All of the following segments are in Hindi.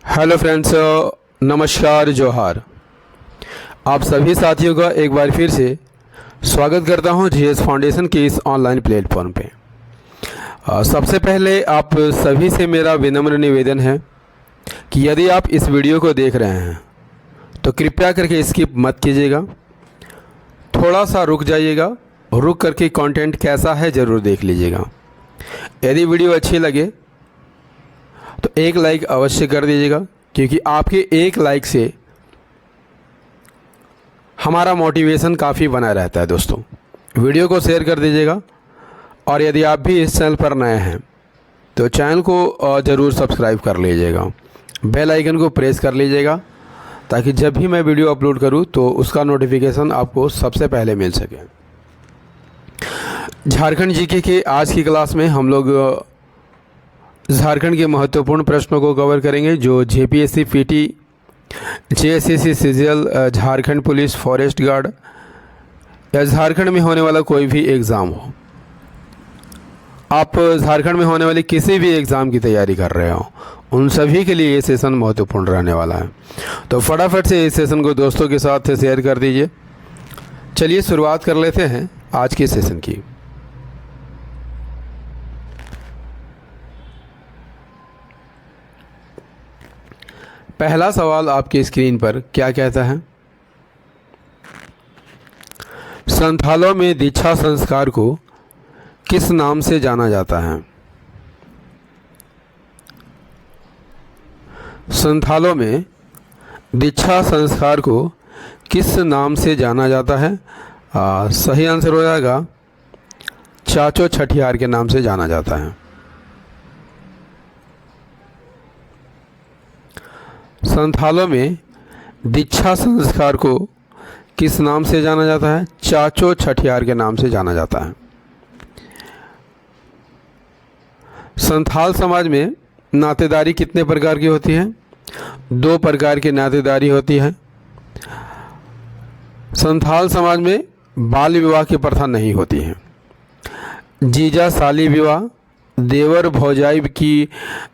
हेलो फ्रेंड्स, नमस्कार, जोहार। आप सभी साथियों का एक बार फिर से स्वागत करता हूं जीएस फाउंडेशन के इस ऑनलाइन प्लेटफॉर्म पे। सबसे पहले आप सभी से मेरा विनम्र निवेदन है कि यदि आप इस वीडियो को देख रहे हैं तो कृपया करके स्किप मत कीजिएगा, थोड़ा सा रुक जाइएगा, रुक करके कंटेंट कैसा है ज़रूर देख लीजिएगा। यदि वीडियो अच्छी लगे तो एक लाइक अवश्य कर दीजिएगा, क्योंकि आपके एक लाइक से हमारा मोटिवेशन काफ़ी बना रहता है। दोस्तों, वीडियो को शेयर कर दीजिएगा और यदि आप भी इस चैनल पर नए हैं तो चैनल को ज़रूर सब्सक्राइब कर लीजिएगा, बेल आइकन को प्रेस कर लीजिएगा, ताकि जब भी मैं वीडियो अपलोड करूं तो उसका नोटिफिकेशन आपको सबसे पहले मिल सके। झारखंड जीके के आज की क्लास में हम लोग झारखंड के महत्वपूर्ण प्रश्नों को कवर करेंगे, जो JPSC, PT, JSSC, CGL, Jharkhand police, forest guard या झारखंड में होने वाला कोई भी एग्ज़ाम हो। आप झारखंड में होने वाले किसी भी एग्ज़ाम की तैयारी कर रहे हो, उन सभी के लिए ये सेशन महत्वपूर्ण रहने वाला है। तो फटाफट से इस सेशन को दोस्तों के साथ शेयर कर दीजिए। चलिए शुरुआत कर लेते हैं आज के सेशन की। पहला सवाल आपकी स्क्रीन पर क्या कहता है? संथालों में दीक्षा संस्कार को किस नाम से जाना जाता है? संथालों में दीक्षा संस्कार को किस नाम से जाना जाता है? सही आंसर हो जाएगा चाचो छठियार के नाम से जाना जाता है। संथालों में दीक्षा संस्कार को किस नाम से जाना जाता है? चाचो छठियार के नाम से जाना जाता है। संथाल समाज में नातेदारी कितने प्रकार की होती है? 2 प्रकार की नातेदारी होती है। संथाल समाज में बाल विवाह की प्रथा नहीं होती है। जीजा साली विवाह, देवर भौजाई की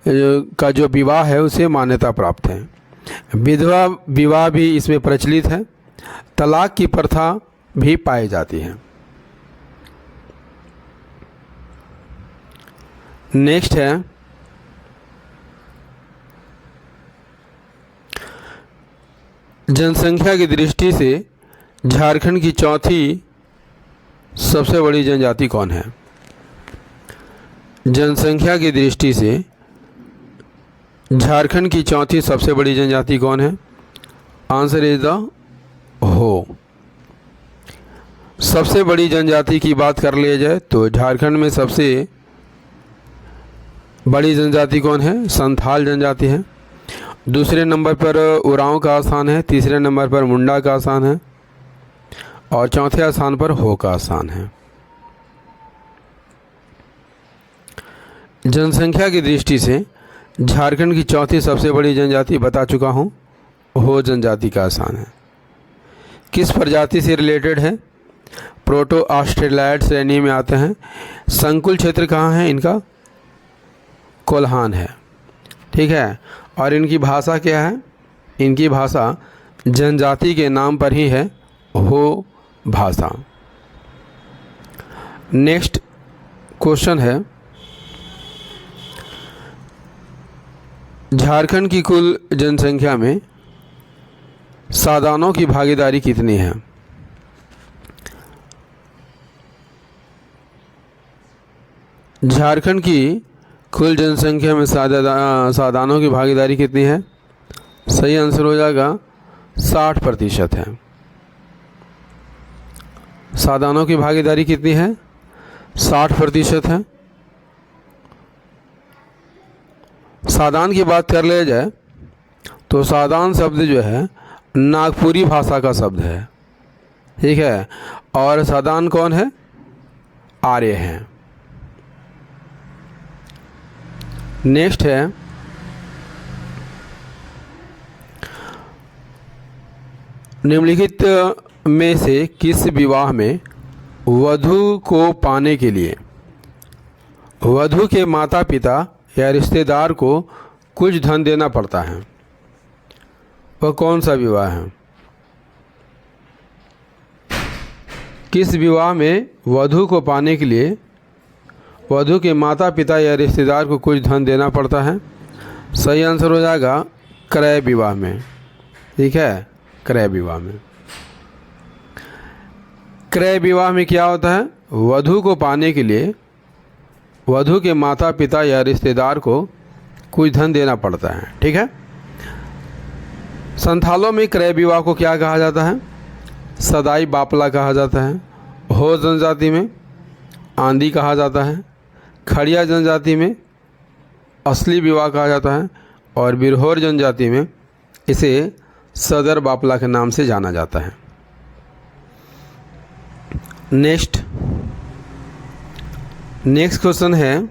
का जो विवाह है उसे मान्यता प्राप्त है। विधवा विवाह भी इसमें प्रचलित है। तलाक की प्रथा भी पाई जाती है। नेक्स्ट है, जनसंख्या की दृष्टि से झारखंड की चौथी सबसे बड़ी जनजाति कौन है? जनसंख्या की दृष्टि से झारखंड की चौथी सबसे बड़ी जनजाति कौन है? आंसर इज द हो। सबसे बड़ी जनजाति की बात कर लिया जाए तो झारखंड में सबसे बड़ी जनजाति कौन है? संथाल जनजाति है। दूसरे नंबर पर उरांव का स्थान है, तीसरे नंबर पर मुंडा का स्थान है और चौथे स्थान पर हो का स्थान है। जनसंख्या की दृष्टि से झारखंड की चौथी सबसे बड़ी जनजाति बता चुका हूँ, हो जनजाति का स्थान है। किस प्रजाति से रिलेटेड है? प्रोटो ऑस्ट्रेलाइड श्रेणी में आते हैं। संकुल क्षेत्र कहाँ है इनका? कोल्हान है। ठीक है। और इनकी भाषा क्या है? इनकी भाषा जनजाति के नाम पर ही है, हो भाषा। नेक्स्ट क्वेश्चन है, झारखंड की कुल जनसंख्या में सादानों की भागीदारी कितनी है? झारखंड की कुल जनसंख्या में सादानों की भागीदारी कितनी है? सही आंसर हो जाएगा 60% है। सादानों की भागीदारी कितनी है? 60% है। सादान की बात कर लिया जाए तो सादान शब्द जो है नागपुरी भाषा का शब्द है। ठीक है। और सादान कौन है? आर्य हैं। नेक्स्ट है, निम्नलिखित में से किस विवाह में वधू को पाने के लिए वधू के माता पिता या रिश्तेदार को कुछ धन देना पड़ता है। वह कौन सा विवाह है? किस विवाह में वधू को पाने के लिए वधू के माता पिता या रिश्तेदार को कुछ धन देना पड़ता है? सही आंसर हो जाएगा क्रय विवाह में। ठीक है, क्रय विवाह में। क्रय विवाह में क्या होता है? वधू को पाने के लिए वधू के माता पिता या रिश्तेदार को कुछ धन देना पड़ता है। ठीक है। संथालों में क्रय विवाह को क्या कहा जाता है? सदाई बापला कहा जाता है। हो जनजाति में आंधी कहा जाता है। खड़िया जनजाति में असली विवाह कहा जाता है और बिरहोर जनजाति में इसे सदर बापला के नाम से जाना जाता है। नेक्स्ट क्वेश्चन है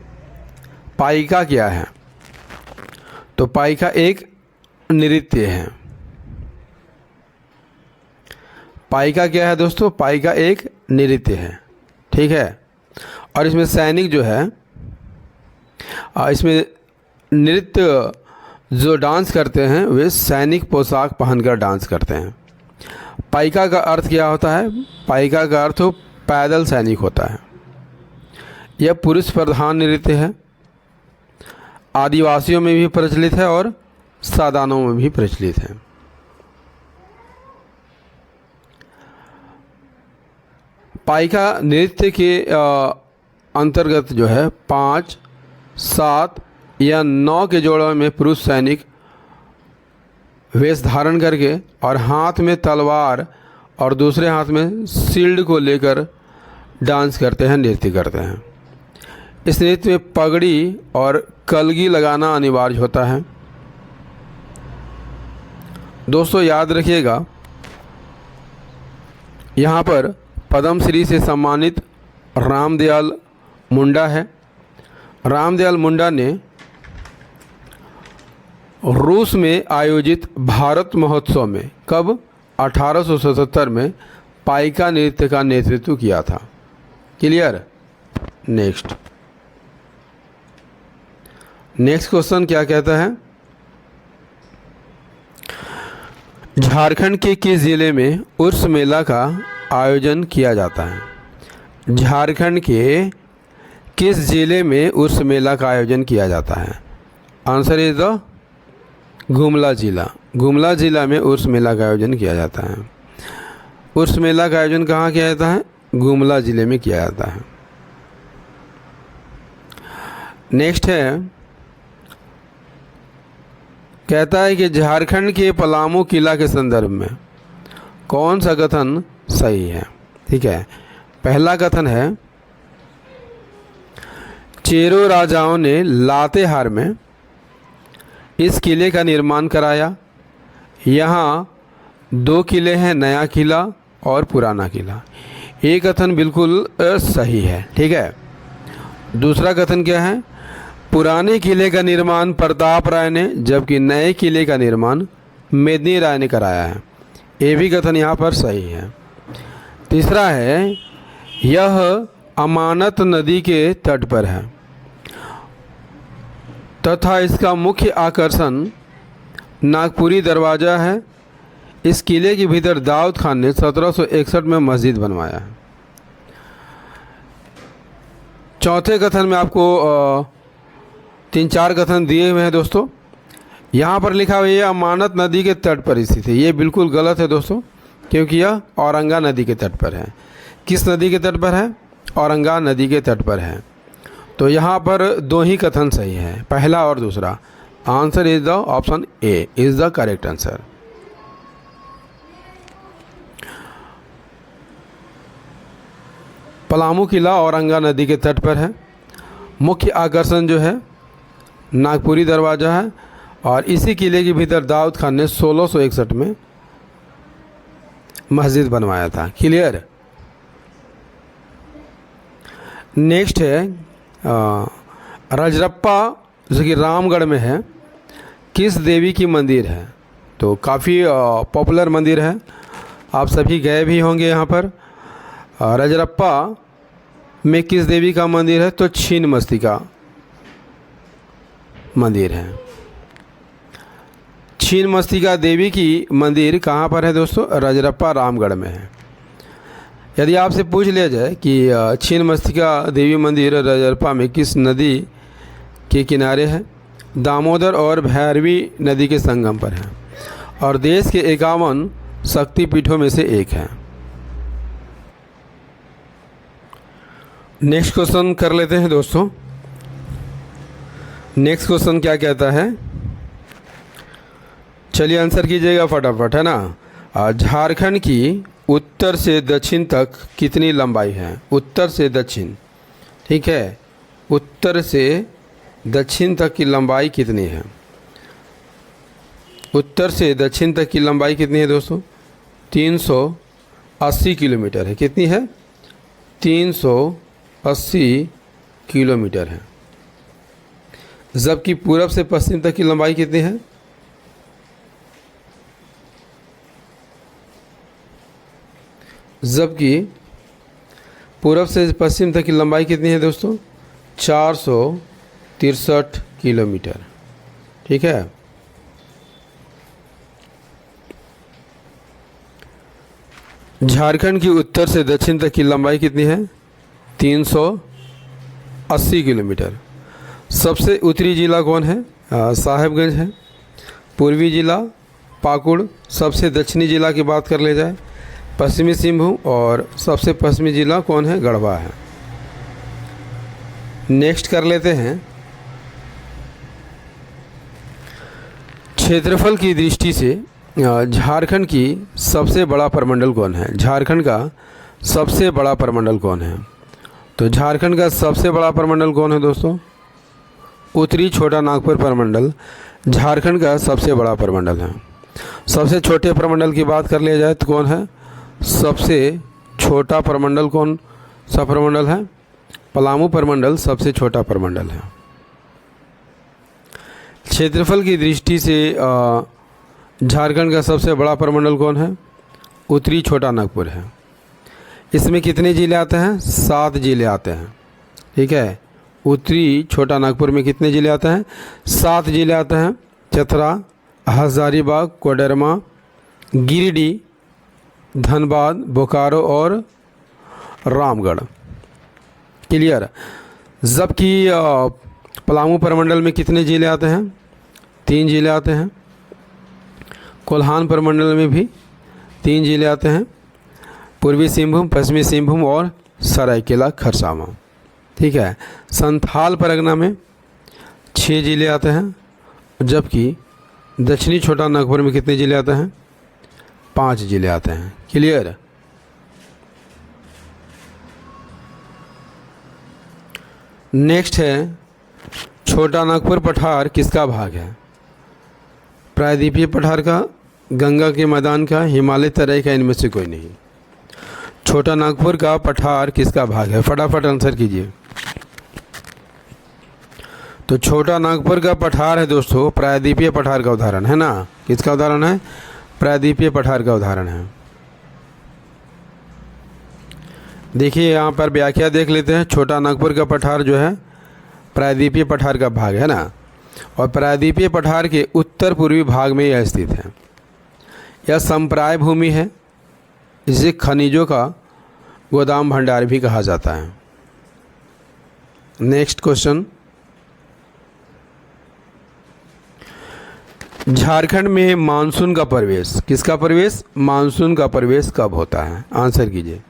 पाइका क्या है? तो पाइका एक नृत्य है। पाइका क्या है दोस्तों? पाइका एक नृत्य है। ठीक है। और इसमें सैनिक जो है इसमें नृत्य जो डांस करते हैं वे सैनिक पोशाक पहनकर डांस करते हैं। पाइका का अर्थ क्या होता है? पाइका का अर्थ पैदल सैनिक होता है। यह पुरुष प्रधान नृत्य है। आदिवासियों में भी प्रचलित है और सादानों में भी प्रचलित है। पाइका नृत्य के अंतर्गत जो है 5, 7 या 9 के जोड़ों में पुरुष सैनिक वेश धारण करके और हाथ में तलवार और दूसरे हाथ में शील्ड को लेकर डांस करते हैं, नृत्य करते हैं। इस नृत्य में पगड़ी और कलगी लगाना अनिवार्य होता है। दोस्तों याद रखिएगा, यहाँ पर पद्मश्री से सम्मानित रामदयाल मुंडा है। रामदयाल मुंडा ने रूस में आयोजित भारत महोत्सव में कब 1877 में पाइका नृत्य का नेतृत्व किया था। क्लियर। नेक्स्ट क्वेश्चन क्या कहता है? झारखंड के किस जिले में उर्स मेला का आयोजन किया जाता है? झारखंड के किस जिले में उर्स मेला का आयोजन किया जाता है? आंसर इज द गुमला जिला। गुमला जिला में उर्स मेला का आयोजन किया जाता है। उर्स मेला का आयोजन कहाँ किया जाता है? गुमला जिले में किया जाता है। नेक्स्ट है, कहता है कि झारखंड के पलामू किला के संदर्भ में कौन सा कथन सही है? ठीक है। पहला कथन है, चेरो राजाओं ने लातेहार में इस किले का निर्माण कराया। यहाँ 2 किले हैं, नया किला और पुराना किला। ये कथन बिल्कुल सही है। ठीक है। दूसरा कथन क्या है? पुराने किले का निर्माण प्रताप राय ने, जबकि नए किले का निर्माण मेदिनी राय ने कराया है। ये भी कथन यहाँ पर सही है। तीसरा है, यह अमानत नदी के तट पर है तथा इसका मुख्य आकर्षण नागपुरी दरवाज़ा है। इस किले के भीतर दाऊद खान ने 1761 में मस्जिद बनवाया है। चौथे कथन में आपको 3-4 कथन दिए हुए हैं दोस्तों। यहाँ पर लिखा हुआ है यह अमानत नदी के तट पर स्थित है। ये बिल्कुल गलत है दोस्तों, क्योंकि यह औरंगा नदी के तट पर है। किस नदी के तट पर है? औरंगा नदी के तट पर है। तो यहाँ पर 2 ही कथन सही है, पहला और दूसरा। Answer is the option A is the correct answer. Palamu किला औरंगा नदी के तट पर है। मुख्य आकर्षण जो है नागपुरी दरवाज़ा है और इसी किले के भीतर दाऊद खान ने 1661 में मस्जिद बनवाया था। क्लियर। नेक्स्ट है, रजरप्पा जो कि रामगढ़ में है, किस देवी की मंदिर है? तो काफ़ी पॉपुलर मंदिर है, आप सभी गए भी होंगे यहाँ पर। रजरप्पा में किस देवी का मंदिर है? तो छिन्नमस्तिका मंदिर है। छिन्नमस्तिका देवी की मंदिर कहाँ पर है दोस्तों? रजरप्पा रामगढ़ में है। यदि आपसे पूछ लिया जाए कि छिन्नमस्तिका देवी मंदिर रजरप्पा में किस नदी के किनारे है? दामोदर और भैरवी नदी के संगम पर है और देश के 51 शक्तिपीठों में से एक है। नेक्स्ट क्वेश्चन कर लेते हैं दोस्तों। नेक्स्ट क्वेश्चन क्या कहता है, चलिए आंसर कीजिएगा फटाफट, है ना। झारखंड की उत्तर से दक्षिण तक कितनी लंबाई है? उत्तर से दक्षिण, ठीक है, उत्तर से दक्षिण तक की लंबाई कितनी है? उत्तर से दक्षिण तक की लंबाई कितनी है दोस्तों? 380 किलोमीटर है। कितनी है? 380 किलोमीटर है। जबकि पूरब से पश्चिम तक की लंबाई कितनी है? जबकि पूरब से पश्चिम तक की लंबाई कितनी है दोस्तों? 463 किलोमीटर, ठीक है। झारखंड की उत्तर से दक्षिण तक की लंबाई कितनी है? 380 किलोमीटर। सबसे उत्तरी जिला कौन है? साहेबगंज है। पूर्वी जिला पाकुड़। सबसे दक्षिणी जिला की बात कर ले जाए पश्चिमी सिंहभूम, और सबसे पश्चिमी जिला कौन है? गढ़वा है। नेक्स्ट कर लेते हैं, क्षेत्रफल की दृष्टि से झारखंड की सबसे बड़ा प्रमंडल कौन है? झारखंड का सबसे बड़ा प्रमंडल कौन है? तो झारखंड का सबसे बड़ा प्रमंडल कौन है दोस्तों? उत्तरी छोटा नागपुर प्रमंडल झारखंड का सबसे बड़ा प्रमंडल है। सबसे छोटे प्रमंडल की बात कर लिया जाए तो कौन है? सबसे छोटा प्रमंडल कौन सा प्रमंडल है? पलामू प्रमंडल सबसे छोटा प्रमंडल है। क्षेत्रफल की दृष्टि से झारखंड का सबसे बड़ा प्रमंडल कौन है? उत्तरी छोटा नागपुर है। इसमें कितने जिले आते हैं? 7 जिले आते हैं, ठीक है। उत्तरी छोटा नागपुर में कितने जिले आते हैं? 7 जिले आते हैं। चतरा, हजारीबाग, कोडरमा, गिरिडीह, धनबाद, बोकारो और रामगढ़। क्लियर। जबकि पलामू प्रमंडल में कितने जिले आते हैं? 3 जिले आते हैं। कोल्हान प्रमंडल में भी 3 जिले आते हैं। पूर्वी सिंहभूम, पश्चिमी सिंहभूम और सरायकेला खरसावां, ठीक है। संथाल परगना में 6 जिले आते हैं। जबकि दक्षिणी छोटा नागपुर में कितने जिले आते हैं? 5 जिले आते हैं। क्लियर। नेक्स्ट है, छोटा नागपुर पठार किसका भाग है? प्रायद्वीपीय पठार का, गंगा के मैदान का, हिमालय तराई का, इनमें से कोई नहीं। छोटा नागपुर का पठार किसका भाग है? फटाफट आंसर कीजिए। तो छोटा नागपुर का पठार है दोस्तों प्रायद्वीपीय पठार का उदाहरण है ना। किसका उदाहरण है? प्रायद्वीपीय पठार का उदाहरण है। देखिए यहाँ पर व्याख्या देख लेते हैं। छोटा नागपुर का पठार जो है प्रायद्वीपीय पठार का भाग है ना, और प्रायद्वीपीय पठार के उत्तर पूर्वी भाग में यह स्थित है। यह संप्राय भूमि है। इसे खनिजों का गोदाम भंडार भी कहा जाता है। नेक्स्ट क्वेश्चन, झारखंड में मानसून का प्रवेश, किसका प्रवेश? मानसून का प्रवेश कब होता है? आंसर कीजिए।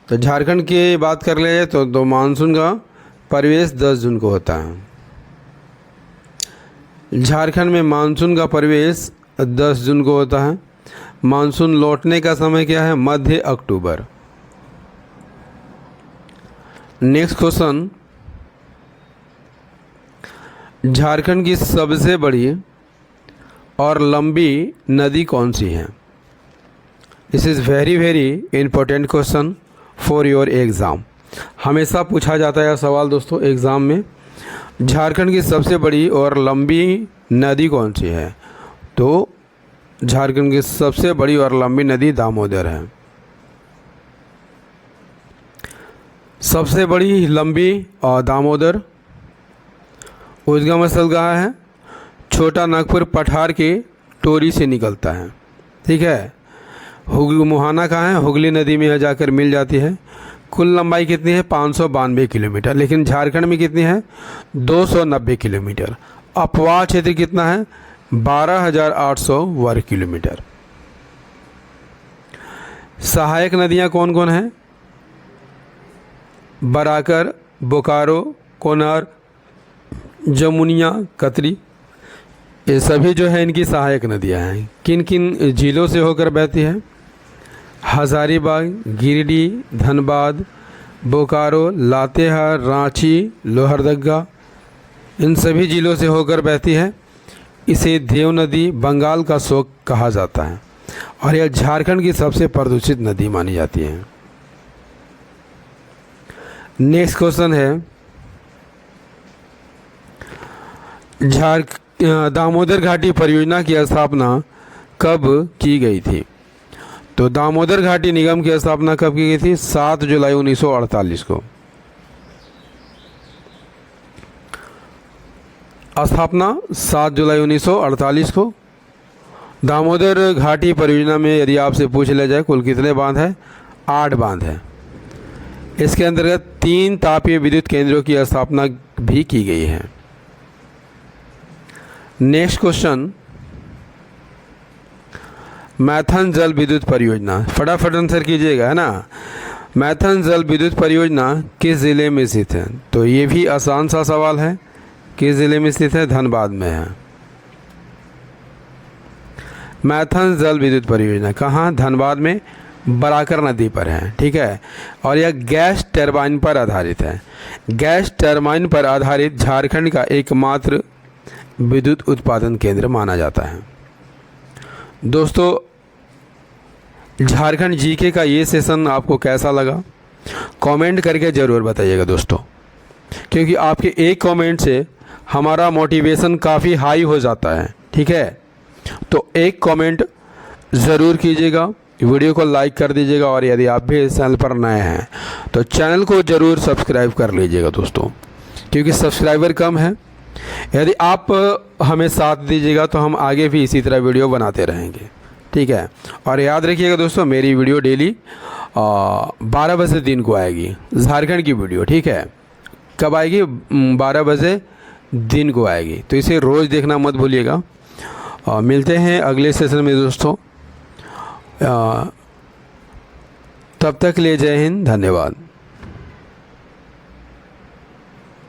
तो झारखंड की बात कर ले तो मानसून का प्रवेश 10 जून को होता है। झारखंड में मानसून का प्रवेश 10 जून को होता है। मानसून लौटने का समय क्या है? मध्य अक्टूबर। नेक्स्ट क्वेश्चन, झारखंड की सबसे बड़ी और लंबी नदी कौन सी है? This is very very important question for your exam. हमेशा पूछा जाता है यह सवाल दोस्तों एग्ज़ाम में। झारखंड की सबसे बड़ी और लंबी नदी कौन सी है? तो झारखंड की सबसे बड़ी और लंबी नदी दामोदर है। सबसे बड़ी लंबी दामोदर। उद्गम स्थल कहाँ है? छोटा नागपुर पठार के टोरी से निकलता है। ठीक है, हुगली मुहाना कहाँ है? हुगली नदी में जाकर मिल जाती है। कुल लंबाई कितनी है? 592 किलोमीटर। लेकिन झारखंड में कितनी है? 290 किलोमीटर। अपवाह क्षेत्र कितना है? 12,800 वर्ग किलोमीटर। सहायक नदियां कौन कौन हैं? बराकर, बोकारो, कोनार, जमुनिया, कतरी, ये सभी जो है इनकी सहायक नदियां हैं। किन किन झीलों से होकर बहती है? हजारीबाग, गिरिडीह, धनबाद, बोकारो, लातेहार, रांची, लोहरदगा, इन सभी जिलों से होकर बहती है। इसे देव नदी, बंगाल का शोक कहा जाता है और यह झारखंड की सबसे प्रदूषित नदी मानी जाती है। नेक्स्ट क्वेश्चन है, दामोदर घाटी परियोजना की स्थापना कब की गई थी? तो दामोदर घाटी निगम की स्थापना कब की गई थी? 7 जुलाई 1948 को। स्थापना 7 जुलाई 1948 को। दामोदर घाटी परियोजना में यदि आपसे पूछ लिया जाए कुल कितने बांध है? 8 बांध है। इसके अंतर्गत 3 तापीय विद्युत केंद्रों की स्थापना भी की गई है। नेक्स्ट क्वेश्चन, मैथन जल विद्युत परियोजना, फटाफट आंसर कीजिएगा, है ना। मैथन जल विद्युत परियोजना किस जिले में स्थित है? तो ये भी आसान सा सवाल है। किस जिले में स्थित है? धनबाद में है। मैथन जल विद्युत परियोजना कहाँ? धनबाद में, बराकर नदी पर है। ठीक है, और यह गैस टरबाइन पर आधारित है। गैस टरबाइन पर आधारित झारखंड का एकमात्र विद्युत उत्पादन केंद्र माना जाता है। दोस्तों, झारखंड जीके का ये सेशन आपको कैसा लगा? कमेंट करके ज़रूर बताइएगा दोस्तों, क्योंकि आपके एक कमेंट से हमारा मोटिवेशन काफ़ी हाई हो जाता है। ठीक है, तो एक कमेंट ज़रूर कीजिएगा, वीडियो को लाइक कर दीजिएगा और यदि आप भी इस चैनल पर नए हैं तो चैनल को ज़रूर सब्सक्राइब कर लीजिएगा दोस्तों, क्योंकि सब्सक्राइबर कम है। यदि आप हमें साथ दीजिएगा तो हम आगे भी इसी तरह वीडियो बनाते रहेंगे। ठीक है, और याद रखिएगा दोस्तों, मेरी वीडियो डेली 12 बजे दिन को आएगी, झारखंड की वीडियो। ठीक है, कब आएगी? 12 बजे दिन को आएगी, तो इसे रोज़ देखना मत भूलिएगा। मिलते हैं अगले सेशन में दोस्तों, तब तक के लिए जय हिंद, धन्यवाद।